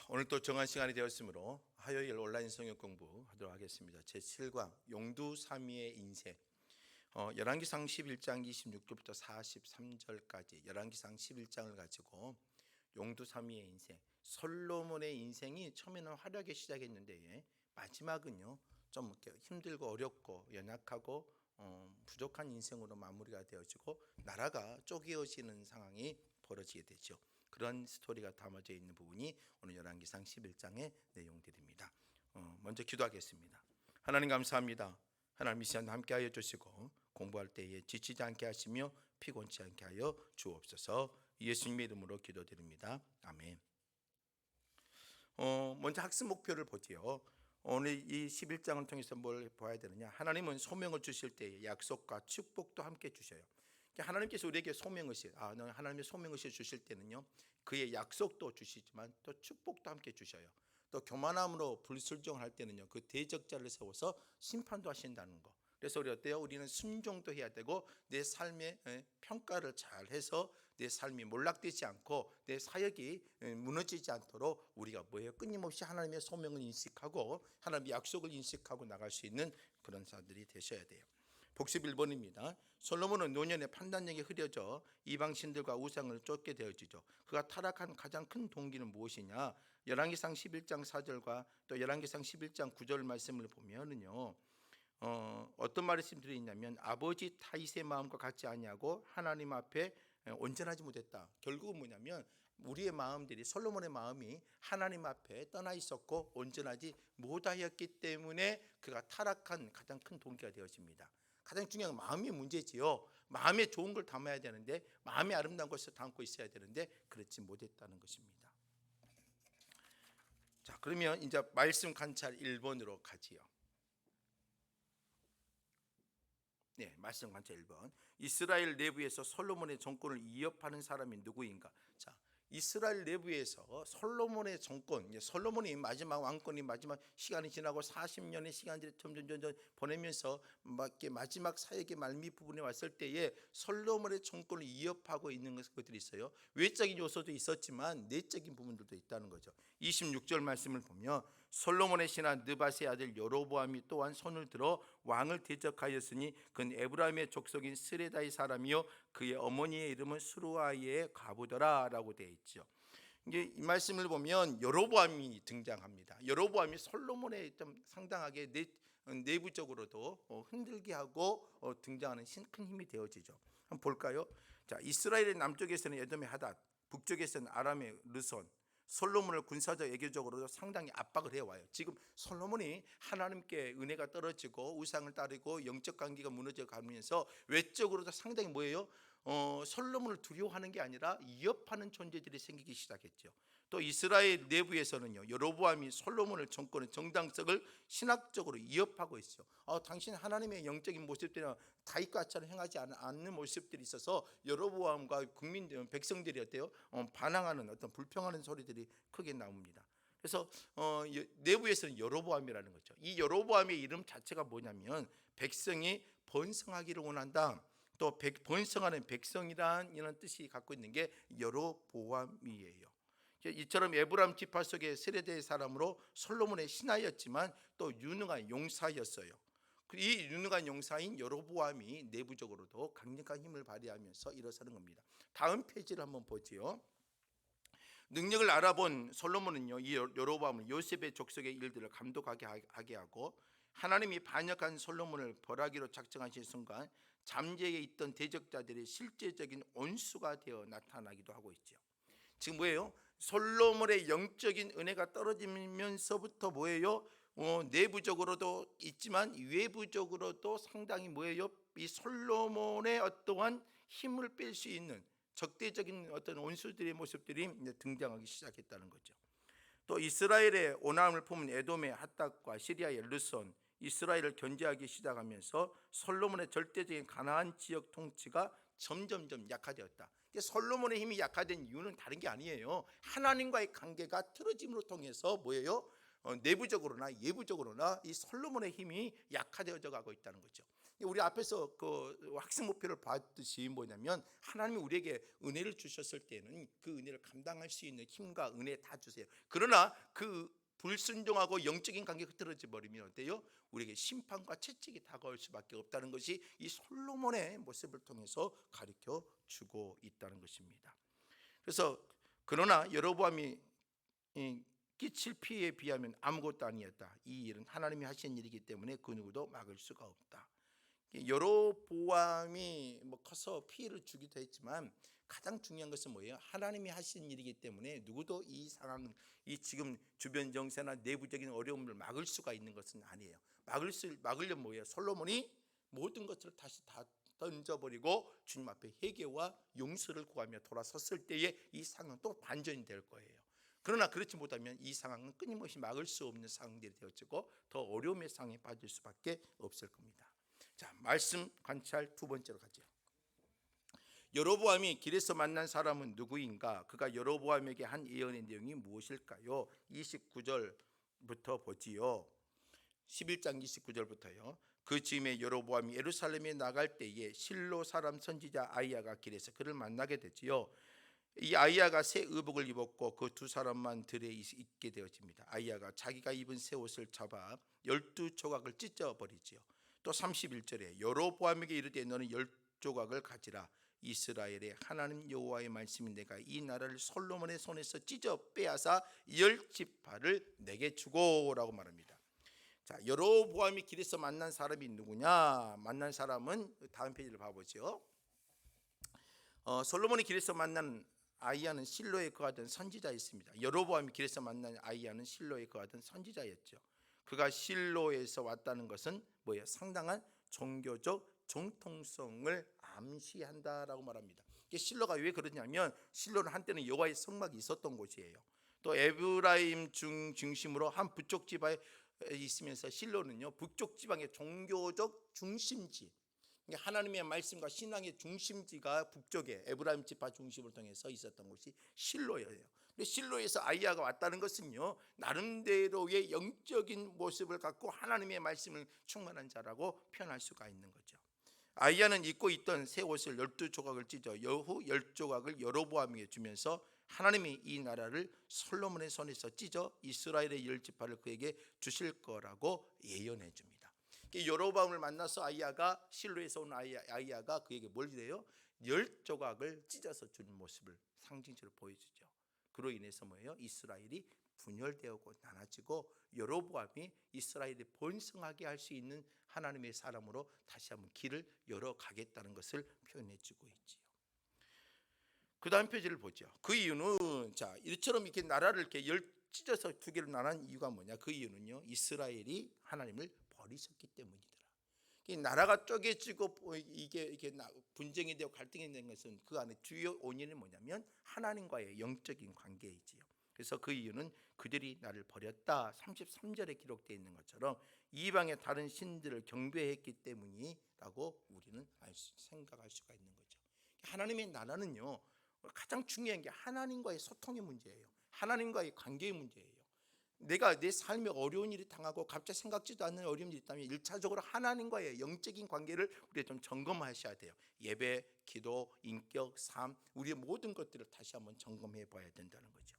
오늘 또 정한 시간이 되었으므로 화요일 온라인 성역 공부하도록 하겠습니다. 제7강 용두삼위의 인생, 열왕기상 11장 26절부터 43절까지 열왕기상 11장을 가지고 용두삼위의 인생, 솔로몬의 인생이 처음에는 화려하게 시작했는데 마지막은요 좀 이렇게 힘들고 어렵고 연약하고 부족한 인생으로 마무리가 되어지고 나라가 쪼개어지는 상황이 벌어지게 되죠. 그런 스토리가 담아져 있는 부분이 오늘 열왕기상 11장의 내용들입니다. 먼저 기도하겠습니다. 하나님 감사합니다. 하나님 이 시간 함께하여 주시고 공부할 때에 지치지 않게 하시며 피곤치 않게 하여 주옵소서. 예수님의 이름으로 기도드립니다. 아멘. 먼저 학습 목표를 보지요. 오늘 이 11장을 통해서 뭘 봐야 되느냐, 하나님은 소명을 주실 때에 약속과 축복도 함께 주셔요. 하나님께서 우리에게 소명의식, 하나님의 소명의식 주실 때는요 그의 약속도 주시지만 또 축복도 함께 주셔요. 또 교만함으로 불순종할 때는요 그 대적자를 세워서 심판도 하신다는 거. 그래서 우리 어때요? 우리는 순종도 해야 되고 내 삶의 평가를 잘 해서 내 삶이 몰락되지 않고 내 사역이 무너지지 않도록 우리가 뭐예요? 끊임없이 하나님의 소명을 인식하고 하나님의 약속을 인식하고 나갈 수 있는 그런 사람들이 되셔야 돼요. 복습 1번입니다. 솔로몬은 노년에 판단력이 흐려져 이방신들과 우상을 쫓게 되어지죠. 그가 타락한 가장 큰 동기는 무엇이냐? 열왕기상 11장 4절과 또 열왕기상 11장 9절 말씀을 보면은요 어떤 말씀들이 있냐면 아버지 다윗의 마음과 같지 아니하고 하나님 앞에 온전하지 못했다. 결국은 뭐냐면 우리의 마음들이, 솔로몬의 마음이 하나님 앞에 떠나 있었고 온전하지 못하였기 때문에 그가 타락한 가장 큰 동기가 되어집니다. 가장 중요한 건 마음의 문제지요. 마음에 좋은 걸 담아야 되는데, 마음에 아름다운 것을 담고 있어야 되는데 그렇지 못했다는 것입니다. 자, 그러면 이제 말씀 관찰 1번으로 가지요. 네, 말씀 관찰 1번. 이스라엘 내부에서 솔로몬의 정권을 위협하는 사람이 누구인가? 자, 이스라엘 내부에서 솔로몬의 정권, 솔로몬이 마지막 왕권이 마지막 시간이 지나고 40년의 시간들이 점점 보내면서 마지막 사역의 말미 부분에 왔을 때에 솔로몬의 정권을 위협하고 있는 것들이 있어요. 외적인 요소도 있었지만 내적인 부분들도 있다는 거죠. 26절 말씀을 보면 솔로몬의 신하 느밧의 아들 여로보암이 또한 손을 들어 왕을 대적하였으니 그는 에브라임의 족속인 스레다의 사람이요 그의 어머니의 이름은 수루아의 과부더라라고 되어 있죠. 이제 이 말씀을 보면 여로보암이 등장합니다. 여로보암이 솔로몬의 좀 상당하게 내부적으로도 흔들게 하고 등장하는 큰 힘이 되어지죠. 한번 볼까요? 자, 이스라엘의 남쪽에서는 에돔의 하닷, 북쪽에서는 아람의 르손, 솔로몬을 군사적 외교적으로도 상당히 압박을 해와요. 지금 솔로몬이 하나님께 은혜가 떨어지고 우상을 따르고 영적 관계가 무너져 가면서 외적으로도 상당히 뭐예요? 솔로몬을 두려워하는 게 아니라 위협하는 존재들이 생기기 시작했죠. 또 이스라엘 내부에서는요 여로보암이 솔로몬의 정권의 정당성을 신학적으로 위협하고 있어요. 당신 하나님의 영적인 모습들이나 다윗과처럼 행하지 않는 모습들이 있어서 여로보암과 국민들, 백성들이 어때요? 반항하는 어떤 불평하는 소리들이 크게 나옵니다. 그래서 내부에서는 여로보암이라는 거죠. 이 여로보암의 이름 자체가 뭐냐면 백성이 번성하기를 원한다. 또 번성하는 백성이라는 이런 뜻이 갖고 있는 게 여로보암이에요. 이처럼 에브라임 지파 속의 세례대의 사람으로 솔로몬의 신하였지만 또 유능한 용사였어요. 이 유능한 용사인 여로보암이 내부적으로도 강력한 힘을 발휘하면서 일어서는 겁니다. 다음 페이지를 한번 보지요. 능력을 알아본 솔로몬은요 이 여로보암을 요셉의 족속의 일들을 감독하게 하고 하나님이 반역한 솔로몬을 벌하기로 작정하신 순간 잠재에 있던 대적자들의 실제적인 온수가 되어 나타나기도 하고 있죠. 지금 뭐예요? 솔로몬의 영적인 은혜가 떨어지면서부터 뭐예요? 내부적으로도 있지만 외부적으로도 상당히 뭐예요? 이 솔로몬의 어떠한 힘을 뺄 수 있는 적대적인 어떤 원수들의 모습들이 등장하기 시작했다는 거죠. 또 이스라엘의 오남을 품은 에돔의 핫닥과 시리아의 르손, 이스라엘을 견제하기 시작하면서 솔로몬의 절대적인 가나안 지역 통치가 점점점 약화되었다. 솔로몬의 힘이 약화된 이유는 다른 게 아니에요. 하나님과의 관계가 틀어짐으로 통해서 뭐예요? 내부적으로나 예부적으로나 이 솔로몬의 힘이 약화되어져 가고 있다는 거죠. 우리 앞에서 그 학습 목표를 봤듯이 뭐냐면 하나님이 우리에게 은혜를 주셨을 때는 그 은혜를 감당할 수 있는 힘과 은혜 다 주세요. 그러나 그 불순종하고 영적인 관계가 흐트러져 버리면 어때요? 우리에게 심판과 채찍이 다가올 수밖에 없다는 것이 이 솔로몬의 모습을 통해서 가르쳐 주고 있다는 것입니다. 그래서 그러나 여로보암이 끼칠 피해에 비하면 아무것도 아니었다. 이 일은 하나님이 하신 일이기 때문에 그 누구도 막을 수가 없다. 여로보암이 커서 피해를 주기도 했지만 가장 중요한 것은 뭐예요? 하나님이 하신 일이기 때문에 누구도 이 상황, 이 지금 주변 정세나 내부적인 어려움을 막을 수가 있는 것은 아니에요. 막으려면 뭐예요? 솔로몬이 모든 것을 다시 다 던져버리고 주님 앞에 회개와 용서를 구하며 돌아섰을 때에 이 상황은 또 반전이 될 거예요. 그러나 그렇지 못하면 이 상황은 끊임없이 막을 수 없는 상황들이 되어지고 더 어려움의 상황에 빠질 수밖에 없을 겁니다. 자, 말씀 관찰 두 번째로 가죠. 여로보암이 길에서 만난 사람은 누구인가? 그가 여로보암에게 한 예언의 내용이 무엇일까요? 29절부터 보지요. 11장 29절부터요. 그 즈음에 여로보암이 예루살렘에 나갈 때에 실로 사람 선지자 아이야가 길에서 그를 만나게 되지요. 이 아이야가 새 의복을 입었고 그 두 사람만 들에 있게 되어집니다. 아이야가 자기가 입은 새 옷을 잡아 12조각을 찢어버리지요. 또 31절에 여로보암에게 이르되 너는 10조각을 가지라. 이스라엘의 하나님 여호와의 말씀이 내가 이 나라를 솔로몬의 손에서 찢어 빼앗아 10지파를 내게 주고라고 말합니다. 자, 여로보암이 길에서 만난 사람이 누구냐? 만난 사람은 다음 페이지를 봐보죠. 솔로몬이 길에서 만난 아이야는 실로에 거하던 선지자였습니다. 여로보암이 길에서 만난 아이야는 실로에 거하던 선지자였죠. 그가 실로에서 왔다는 것은 뭐예요? 상당한 종교적 정통성을 암시한다라고 말합니다. 실로가 왜 그러냐면 실로는 한때는 여호와의 성막이 있었던 곳이에요. 또 에브라임 중심으로 한 북쪽 지방에 있으면서 실로는요 북쪽 지방의 종교적 중심지, 하나님의 말씀과 신앙의 중심지가 북쪽에 에브라임 지파 중심을 통해서 있었던 곳이 실로예요. 근데 실로에서 아이야가 왔다는 것은요 나름대로의 영적인 모습을 갖고 하나님의 말씀을 충만한 자라고 표현할 수가 있는 거죠. 아이야는 입고 있던 새 옷을 12조각을 찢어 여후 10조각을 여로보암에게 주면서 하나님이 이 나라를 솔로몬의 손에서 찢어 이스라엘의 10지파를 그에게 주실 거라고 예언해 줍니다. 여로보암을 만나서 아이야가 실로에서 온 아이야가 그에게 뭘 해요? 10조각을 찢어서 준 모습을 상징적으로 보여주죠. 그로 인해서 뭐예요? 이스라엘이 분열되고 나눠지고 여로보암이 이스라엘이 번성하게 할 수 있는 하나님의 사람으로 다시 한번 길을 열어가겠다는 것을 표현해 주고 있지요. 그 다음 페이지를 보죠. 그 이유는 자 이처럼 이렇게 나라를 이렇게 찢어서 두 개로 나눈 이유가 뭐냐? 그 이유는요 이스라엘이 하나님을 버리셨기 때문이더라. 나라가 쪼개지고 이게 분쟁이 되고 갈등이 된 것은 그 안에 주요 원인이 뭐냐면 하나님과의 영적인 관계이지요. 그래서 그 이유는 그들이 나를 버렸다. 33절에 기록되어 있는 것처럼 이방의 다른 신들을 경배했기 때문이라고 우리는 생각할 수가 있는 거죠. 하나님의 나라는요 가장 중요한 게 하나님과의 소통의 문제예요. 하나님과의 관계의 문제예요. 내가 내 삶에 어려운 일이 당하고 갑자기 생각지도 않는 어려운 일이 있다면 1차적으로 하나님과의 영적인 관계를 우리가 좀 점검하셔야 돼요. 예배, 기도, 인격, 삶, 우리의 모든 것들을 다시 한번 점검해 봐야 된다는 거죠.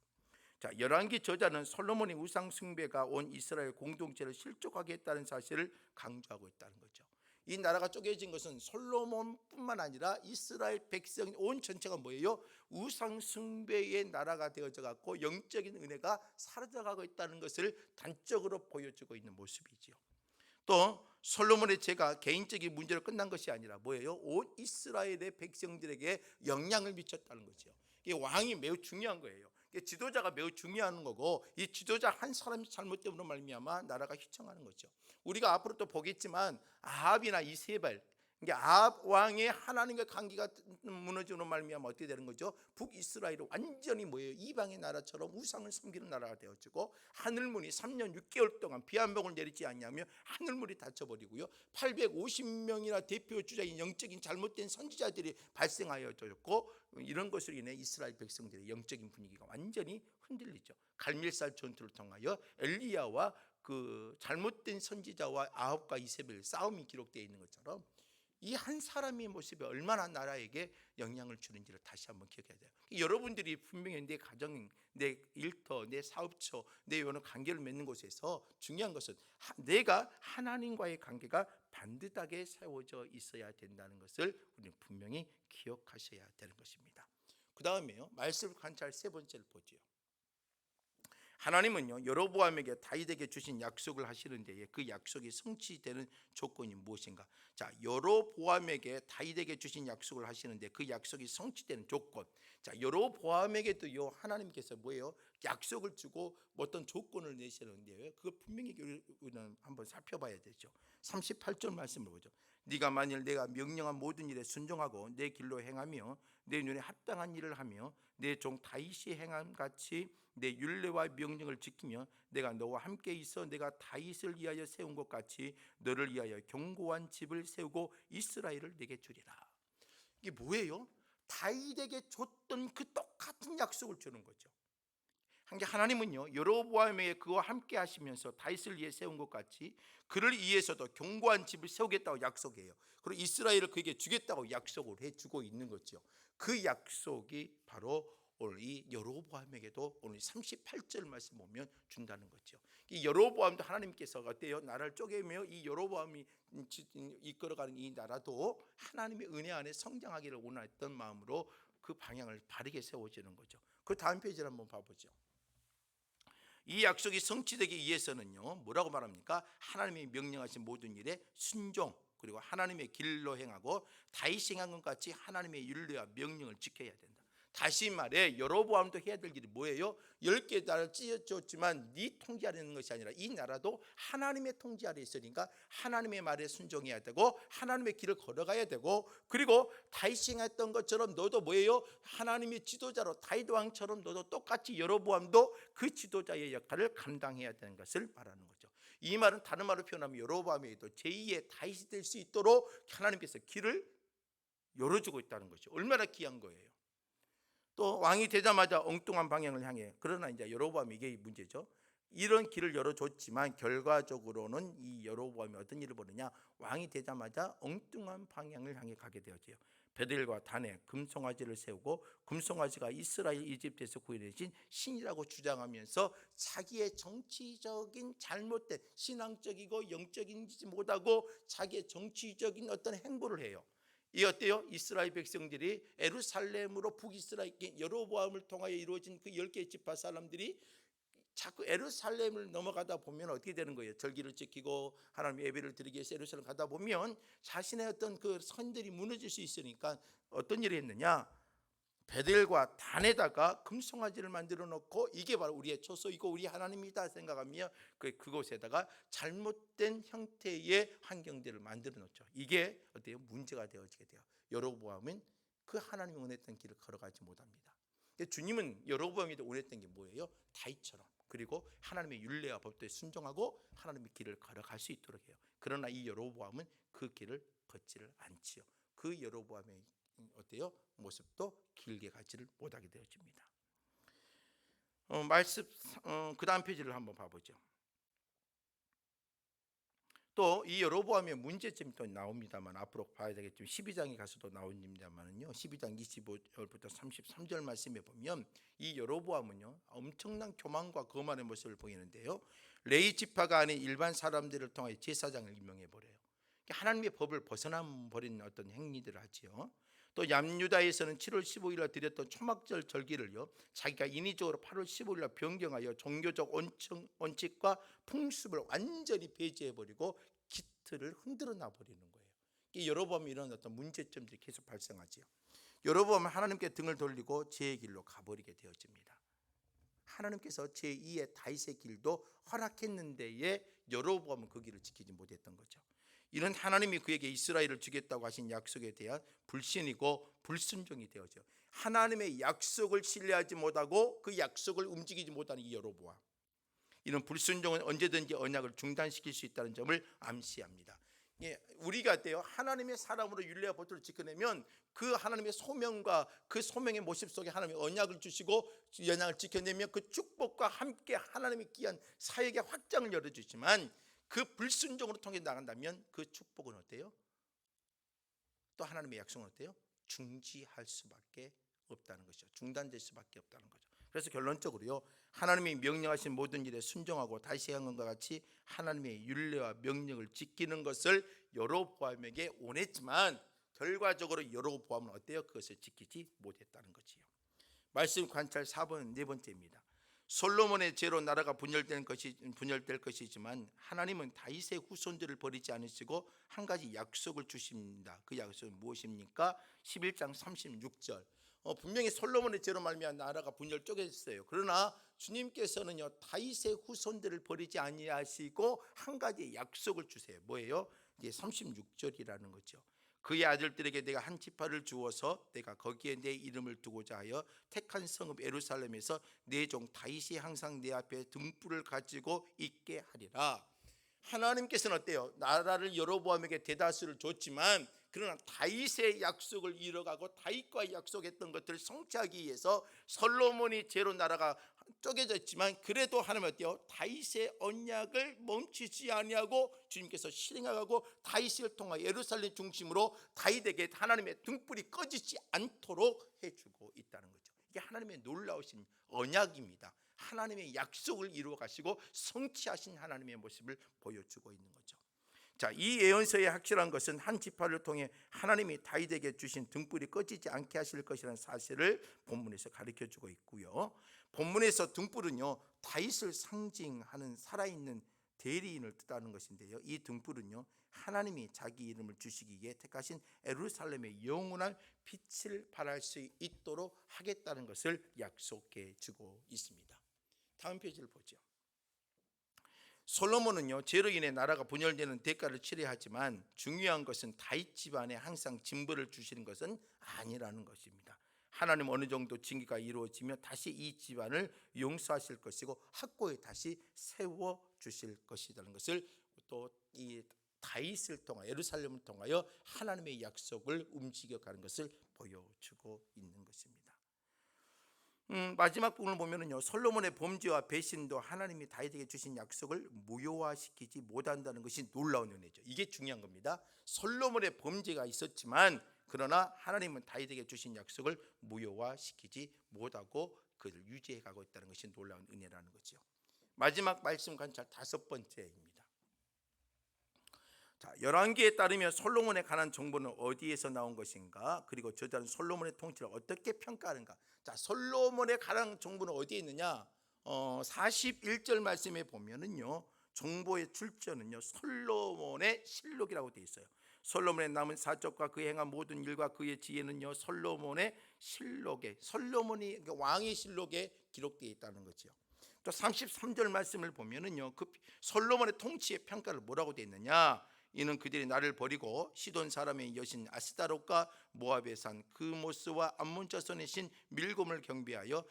자, 열왕기 저자는 솔로몬의 우상 숭배가 온 이스라엘 공동체를 실족하게 했다는 사실을 강조하고 있다는 거죠. 이 나라가 쪼개진 것은 솔로몬뿐만 아니라 이스라엘 백성 온 전체가 뭐예요? 우상 숭배의 나라가 되어져 갖고 영적인 은혜가 사라져가고 있다는 것을 단적으로 보여주고 있는 모습이지요. 또 솔로몬의 죄가 개인적인 문제로 끝난 것이 아니라 뭐예요? 온 이스라엘의 백성들에게 영향을 미쳤다는 거죠. 이 왕이 매우 중요한 거예요. 지도자가 매우 중요한 거고 이 지도자 한 사람이 잘못됨으로 말미암아 나라가 휘청하는 거죠. 우리가 앞으로 또 보겠지만 아합이나 이세벨, 아합 왕의 하나님과 관계가 무너지는 말미암아 어떻게 되는 거죠? 북이스라엘이 완전히 뭐예요? 이방의 나라처럼 우상을 섬기는 나라가 되어지고 하늘문이 3년 6개월 동안 비 한 방울 내리지 않냐며 하늘문이 닫혀버리고요 850명이나 대표 주자인 영적인 잘못된 선지자들이 발생하여졌고 이런 것으로 인해 이스라엘 백성들의 영적인 분위기가 완전히 흔들리죠. 갈멜살 전투를 통하여 엘리야와 그 잘못된 선지자와 아합과 이세벨 싸움이 기록되어 있는 것처럼 이 한 사람의 모습이 얼마나 나라에게 영향을 주는지를 다시 한번 기억해야 돼요. 여러분들이 분명히 내 가정, 내 일터, 내 사업처, 내 이런 관계를 맺는 곳에서 중요한 것은 내가 하나님과의 관계가 반듯하게 세워져 있어야 된다는 것을 우리는 분명히 기억하셔야 되는 것입니다. 그 다음에요, 말씀을 관찰 세 번째를 보지요. 하나님은요, 여로보암에게 다윗에게 주신 약속을 하시는데 그 약속이 성취되는 조건이 무엇인가? 자, 여로보암에게 다윗에게 주신 약속을 하시는데 그 약속이 성취되는 조건. 자, 여로보암에게도요, 하나님께서 뭐예요? 약속을 주고 어떤 조건을 내시는데요, 그거 분명히 우리는 한번 살펴봐야 되죠. 38절 말씀을 보죠. 네가 만일 내가 명령한 모든 일에 순종하고 내 길로 행하며 내 눈에 합당한 일을 하며 내 종 다윗이 행함 같이 내 율례와 명령을 지키며 내가 너와 함께 있어 내가 다윗을 위하여 세운 것 같이 너를 위하여 견고한 집을 세우고 이스라엘을 내게 주리라. 이게 뭐예요? 다윗에게 줬던 그 똑같은 약속을 주는 거죠. 하나님은요, 여로보암에게 그와 함께 하시면서 다윗을 위해 세운 것 같이 그를 위해서도 견고한 집을 세우겠다고 약속해요. 그리고 이스라엘을 그에게 주겠다고 약속을 해주고 있는 거죠. 그 약속이 바로 오늘 이 여로보암에게도 오늘 38절 말씀 보면 준다는 거죠. 이 여로보암도 하나님께서 어때요? 나라를 쪼개며 이 여로보암이 이끌어가는 이 나라도 하나님의 은혜 안에 성장하기를 원했던 마음으로 그 방향을 바르게 세워지는 거죠. 그 다음 페이지를 한번 봐보죠. 이 약속이 성취되기 위해서는요, 뭐라고 말합니까? 하나님이 명령하신 모든 일에 순종, 그리고 하나님의 길로 행하고 다윗이 행한 것 같이 하나님의 율례와 명령을 지켜야 된다. 다시 말해 여로보암도 해야 될 일이 뭐예요? 10개 나라를 찢어줬지만 네 통치 아래 있는 것이 아니라 이 나라도 하나님의 통치 아래 있으니까 하나님의 말에 순종해야 되고 하나님의 길을 걸어가야 되고, 그리고 다윗이 했던 것처럼 너도 뭐예요? 하나님의 지도자로 다윗 왕처럼 너도 똑같이 여로보암도 그 지도자의 역할을 감당해야 되는 것을 말하는 거죠. 이 말은 다른 말로 표현하면 여로보암에게도 제2의 다윗이 될 수 있도록 하나님께서 길을 열어주고 있다는 것이 얼마나 귀한 거예요. 또 왕이 되자마자 엉뚱한 방향을 향해, 그러나 이제 여로보암이 이게 문제죠. 이런 길을 열어줬지만 결과적으로는 이 여로보암이 어떤 일을 벌이냐, 왕이 되자마자 엉뚱한 방향을 향해 가게 되었지요. 베델과 단에 금송아지를 세우고 금송아지가 이스라엘 이집트에서 구해내신 신이라고 주장하면서 자기의 정치적인 잘못된 신앙적이고 영적이지 못하고 자기의 정치적인 어떤 행보를 해요. 이 어때요? 이스라엘 백성들이 예루살렘으로 북이스라엘 여로보암을 통하여 이루어진 그 10개의 지파 사람들이 자꾸 예루살렘을 넘어가다 보면 어떻게 되는 거예요? 절기를 지키고 하나님 예배를 드리기 위해서 예루살렘 가다 보면 자신의 어떤 그 선들이 무너질 수 있으니까 어떤 일을 했느냐? 베델과 단에다가 금송아지를 만들어 놓고 이게 바로 우리의 초소이고 우리 하나님이다 생각하며 그곳에다가 잘못된 형태의 환경들을 만들어 놓죠. 이게 어때요? 문제가 되어지게 돼요. 여로보암은 그 하나님이 원했던 길을 걸어가지 못합니다. 주님은 여로보암이 원했던 게 뭐예요? 다윗처럼, 그리고 하나님의 율례와 법도에 순종하고 하나님의 길을 걸어갈 수 있도록 해요. 그러나 이 여로보암은 그 길을 걷지를 않지요. 그 여로보암의 어때요? 모습도 길게 가지를 못하게 되어집니다. 말씀 그 다음 페이지를 한번 봐보죠. 또 이 여로보암의 문제점이 또 나옵니다만 앞으로 봐야 되겠지만 12장에 가서도 나옵니다만은요, 12장 25절부터 33절 말씀에 보면 이 여로보암은요 엄청난 교만과 거만의 모습을 보이는데요, 레위 지파가 아닌 일반 사람들을 통해 제사장을 임명해 버려요. 하나님의 법을 벗어나 버린 어떤 행위들을 하지요. 또 남유다에서는 7월 15일에 드렸던 초막절 절기를요, 자기가 인위적으로 8월 15일에 변경하여 종교적 원칙과 풍습을 완전히 배제해버리고 기틀을 흔들어 놔버리는 거예요. 여로보암이 이런 어떤 문제점들이 계속 발생하지요. 여로보암은 하나님께 등을 돌리고 제 길로 가버리게 되어집니다. 하나님께서 제2의 다윗의 길도 허락했는데에 여로보암은 그 길을 지키지 못했던 거죠. 이는 하나님이 그에게 이스라엘을 주겠다고 하신 약속에 대한 불신이고 불순종이 되어져 하나님의 약속을 신뢰하지 못하고 그 약속을 움직이지 못하는 이 여로보암, 이런 불순종은 언제든지 언약을 중단시킬 수 있다는 점을 암시합니다. 우리가 어때요? 하나님의 사람으로 율례와 법도를 지켜내면 그 하나님의 소명과 그 소명의 모습 속에 하나님의 언약을 주시고 언약을 지켜내면 그 축복과 함께 하나님의 귀한 사역의 확장을 열어주지만 그 불순종으로 통해 나간다면 그 축복은 어때요? 또 하나님의 약속은 어때요? 중지할 수밖에 없다는 것이죠. 중단될 수밖에 없다는 거죠. 그래서 결론적으로요, 하나님이 명령하신 모든 일에 순종하고 다시 한 것과 같이 하나님의 율례와 명령을 지키는 것을 여로보암에게 원했지만 결과적으로 여로보암은 어때요? 그것을 지키지 못했다는 거지요. 말씀 관찰 4번 네 번째입니다. 솔로몬의 죄로 나라가 분열될 것이지만 하나님은 다윗의 후손들을 버리지 않으시고 한 가지 약속을 주십니다. 그 약속은 무엇입니까? 11장 36절. 분명히 솔로몬의 죄로 말미암아 나라가 분열 쪼개졌어요. 그러나 주님께서는요, 다윗의 후손들을 버리지 아니하시고 한 가지 약속을 주세요. 뭐예요? 이게 36절이라는 거죠. 그의 아들들에게 내가 한 지파를 주어서 내가 거기에 내 이름을 두고자 하여 택한 성읍 예루살렘에서 내 종 다윗이 항상 내 앞에 등불을 가지고 있게 하리라. 하나님께서는 어때요? 나라를 여로보암에게 대다수를 줬지만 그러나 다윗의 약속을 이뤄가고 다윗과 약속했던 것들을 성취하기 위해서 솔로몬이 죄로 나라가 쪼개졌지만 그래도 하나님은 어때요? 다윗의 언약을 멈추지 아니하고 주님께서 실행하고 다윗을 통하여 예루살렘 중심으로 다윗에게 하나님의 등불이 꺼지지 않도록 해주고 있다는 거죠. 이게 하나님의 놀라우신 언약입니다. 하나님의 약속을 이루어 가시고 성취하신 하나님의 모습을 보여주고 있는 거죠. 자, 이 예언서의 확실한 것은 한 지파를 통해 하나님이 다윗에게 주신 등불이 꺼지지 않게 하실 것이라는 사실을 본문에서 가르쳐주고 있고요. 본문에서 등불은요, 다윗을 상징하는 살아있는 대리인을 뜻하는 것인데요, 이 등불은요, 하나님이 자기 이름을 주시기 위해 택하신 예루살렘의 영원한 빛을 발할 수 있도록 하겠다는 것을 약속해 주고 있습니다. 다음 페이지를 보죠. 솔로몬은요, 죄로 인해 나라가 분열되는 대가를 치러야 하지만 중요한 것은 다윗 집안에 항상 징벌을 주시는 것은 아니라는 것입니다. 하나님 어느 정도 징계가 이루어지면 다시 이 집안을 용서하실 것이고 확고히 다시 세워주실 것이라는 것을 또 이 다윗을 통하여 예루살렘을 통하여 하나님의 약속을 움직여가는 것을 보여주고 있는 것입니다. 마지막 부분을 보면은요, 솔로몬의 범죄와 배신도 하나님이 다윗에게 주신 약속을 무효화시키지 못한다는 것이 놀라운 은혜죠. 이게 중요한 겁니다. 솔로몬의 범죄가 있었지만 그러나 하나님은 다윗에게 주신 약속을 무효화시키지 못하고 그를 유지해 가고 있다는 것이 놀라운 은혜라는 거죠. 마지막 말씀 관찰 다섯 번째입니다. 자, 열왕기에 따르면 솔로몬에 관한 정보는 어디에서 나온 것인가? 그리고 저자는 솔로몬의 통치를 어떻게 평가하는가? 자, 솔로몬에 관한 정보는 어디에 있느냐? 41절 말씀에 보면은요, 정보의 출처는요, 솔로몬의 실록이라고 되어 있어요. 솔로몬의 남은 사적과 그의 행한 모든 일과 그의 지혜는요, 솔로몬의 실록에, 솔로몬이 왕의 실록에 기록되어 있다는 거죠. 또 33절 말씀을 보면은요, 그 솔로몬의 통치의 평가를 뭐라고 되어 있느냐? 이는 그들이 나를 버리고 시돈 사람의 여신 아스타롯과 모압의 산 그모스와 암몬 자손의 신 밀곰을 경배하여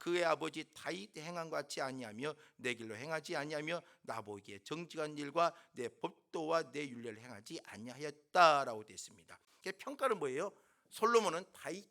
그의 아버지 다윗 행한 것 같이 아니하며 내 길로 행하지 아니하며 나보기에 정직한 일과 내 법도와 내 율례를 행하지 아니하였다라고 되어 있습니다. 평가는 뭐예요? 솔로몬은 다윗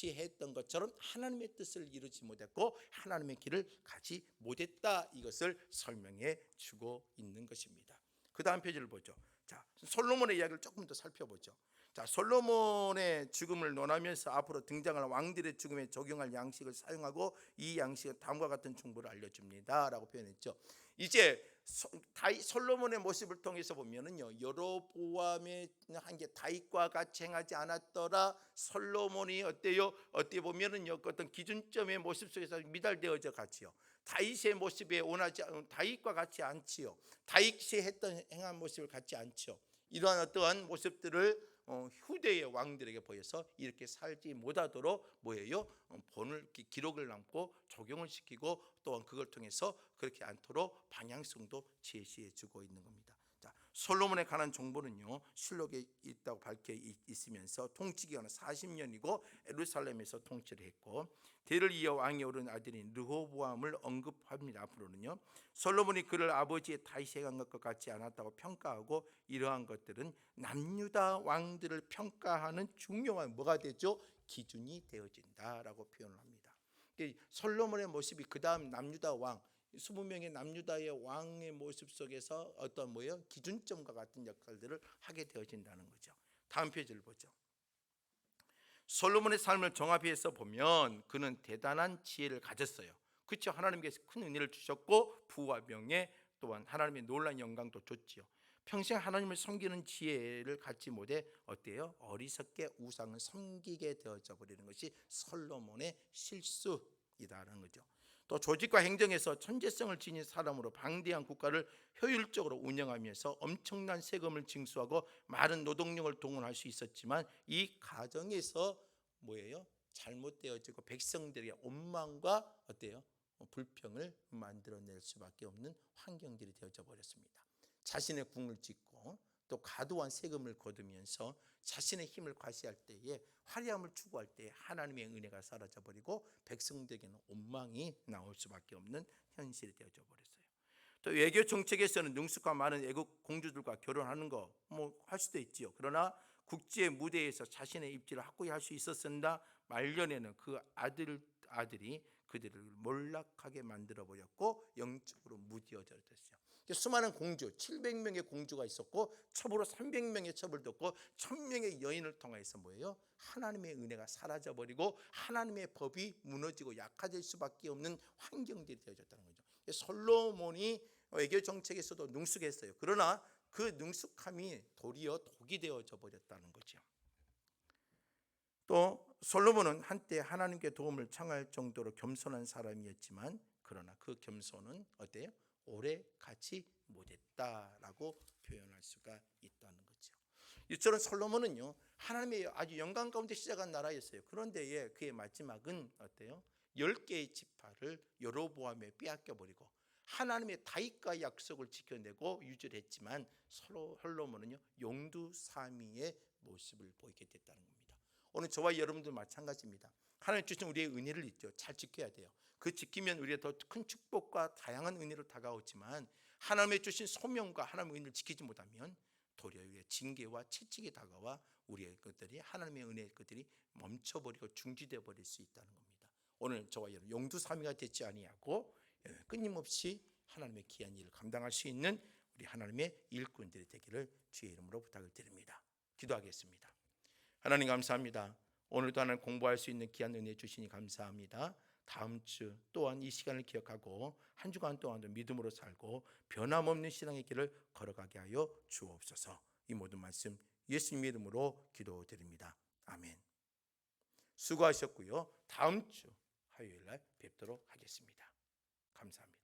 했던 것처럼 하나님의 뜻을 이루지 못했고 하나님의 길을 가지 못했다, 이것을 설명해 주고 있는 것입니다. 그 다음 페이지를 보죠. 자, 솔로몬의 이야기를 조금 더 살펴보죠. 자, 솔로몬의 죽음을 논하면서 앞으로 등장할 왕들의 죽음에 적용할 양식을 사용하고 이 양식은 다음과 같은 정보를 알려줍니다 라고 표현했죠. 이제 솔로몬의 모습을 통해서 보면은요, 여로보암의 한 게 다윗과 같이 행하지 않았더라. 솔로몬이 어때요? 어떻게 보면은요, 어떤 기준점의 모습 속에서 미달되어져 갔지요. 다윗의 모습에 원하지 다윗과 같지 않지요. 다윗이 했던 행한 모습을 갖지 않죠. 이러한 어떠한 모습들을 후대의 왕들에게 보여서 이렇게 살지 못하도록 뭐예요? 본을 기록을 남고 적용을 시키고 또한 그걸 통해서 그렇게 않도록 방향성도 제시해 주고 있는 겁니다. 자, 솔로몬에 관한 정보는요, 실록에 있다고 밝혀 있으면서 통치 기간은 40년이고 예루살렘에서 통치를 했고 대를 이어 왕이 오른 아들인 르호보암을 언급합니다. 앞으로는요, 솔로몬이 그를 아버지의 다윗이 행한 것과 같지 않았다고 평가하고 이러한 것들은 남유다 왕들을 평가하는 중요한 뭐가 되죠? 기준이 되어진다라고 표현을 합니다. 솔로몬의 모습이 그 다음 남유다 왕 20명의 남유다의 왕의 모습 속에서 어떤 기준점과 같은 역할들을 하게 되어진다는 거죠. 다음 페이지를 보죠. 솔로몬의 삶을 종합해서 보면 그는 대단한 지혜를 가졌어요. 그렇죠. 하나님께서 큰 은혜를 주셨고 부와 명예 또한 하나님의 놀라운 영광도 줬지요. 평생 하나님을 섬기는 지혜를 갖지 못해 어때요? 어리석게 우상을 섬기게 되어져 버리는 것이 솔로몬의 실수이다라는 거죠. 또 조직과 행정에서 천재성을 지닌 사람으로 방대한 국가를 효율적으로 운영하면서 엄청난 세금을 징수하고 많은 노동력을 동원할 수 있었지만 이 과정에서 뭐예요? 잘못되어지고 백성들에게 원망과 어때요? 불평을 만들어낼 수밖에 없는 환경들이 되어져 버렸습니다. 자신의 궁을 짓고 또 과도한 세금을 거두면서 자신의 힘을 과시할 때에 화려함을 추구할 때에 하나님의 은혜가 사라져버리고 백성들에게는 원망이 나올 수밖에 없는 현실이 되어져 버렸어요. 또 외교 정책에서는 능숙한 많은 애국 공주들과 결혼하는 거 뭐 할 수도 있지요. 그러나 국제 무대에서 자신의 입지를 확고히 할 수 있었으나 말년에는 그 아들이 그들을 몰락하게 만들어 버렸고 영적으로 무디어졌어요. 수많은 공주, 700명의 공주가 있었고 첩으로 300명의 첩을 뒀고 1000명의 여인을 통해서 뭐예요? 하나님의 은혜가 사라져 버리고 하나님의 법이 무너지고 약화될 수밖에 없는 환경들이 되어졌다는 거죠. 솔로몬이 외교 정책에서도 능숙했어요. 그러나 그 능숙함이 도리어 독이 되어져 버렸다는 거죠. 또 솔로몬은 한때 하나님께 도움을 청할 정도로 겸손한 사람이었지만 그러나 그 겸손은 어때요? 오래 가지 못했다라고 표현할 수가 있다는 거죠. 이처럼 솔로몬은요 하나님의 아주 영광 가운데 시작한 나라였어요. 그런데 그의 마지막은 어때요? 10개의 지파를 여로보암에 빼앗겨 버리고 하나님의 다윗과의 약속을 지켜내고 유지를 했지만 솔로몬은요 용두사미의 모습을 보이게 됐다는 겁니다. 오늘 저와 여러분들 마찬가지입니다. 하나님 주신 우리의 은혜를 있죠. 잘 지켜야 돼요. 그 지키면 우리가 더 큰 축복과 다양한 은혜로 다가오지만 하나님의 주신 소명과 하나님의 은혜를 지키지 못하면 도리어 우리의 징계와 채찍이 다가와 우리의 것들이 하나님의 은혜의 것들이 멈춰버리고 중지되어 버릴 수 있다는 겁니다. 오늘 저와 여러분 용두사미가 되지 아니하고 끊임없이 하나님의 귀한 일을 감당할 수 있는 우리 하나님의 일꾼들이 되기를 주의 이름으로 부탁을 드립니다. 기도하겠습니다. 하나님 감사합니다. 오늘도 하나님 공부할 수 있는 귀한 은혜 주시니 감사합니다. 다음 주 또한 이 시간을 기억하고 한 주간 동안도 믿음으로 살고 변함없는 신앙의 길을 걸어가게 하여 주옵소서. 이 모든 말씀 예수님 이름으로 기도드립니다. 아멘. 수고하셨고요. 다음 주 화요일 날 뵙도록 하겠습니다. 감사합니다.